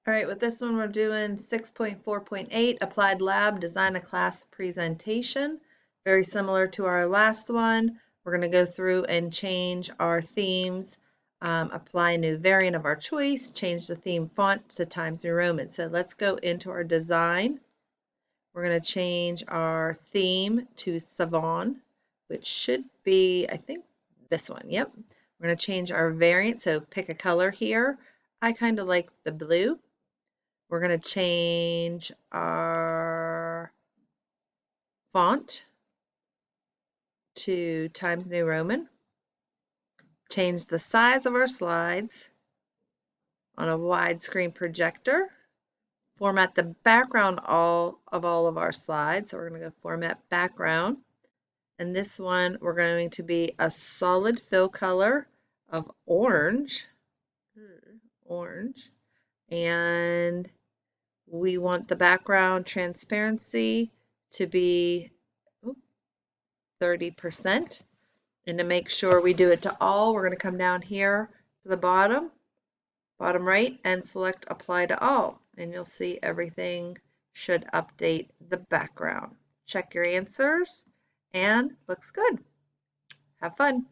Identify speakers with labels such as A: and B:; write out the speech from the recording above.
A: All right, with this one, we're doing 6.4.8, Applied Lab, Design a Class Presentation. Very similar to our last one. We're going to go through and change our themes, apply a new variant of our choice, change the theme font to Times New Roman. So let's go into our design. We're going to change our theme to Savon, which should be, I think, this one. Yep. We're going to change our variant, so pick a color here. I kind of like the blue. We're going to change our font to Times New Roman. Change the size of our slides on a widescreen projector. Format the background of all of our slides. So we're going to go format background. And this one, we're going to be a solid fill color of orange. Orange. And we want the background transparency to be 30%. And to make sure we do it to all, we're going to come down here to the bottom right, and select Apply to All. And you'll see everything should update the background. Check your answers, and looks good. Have fun.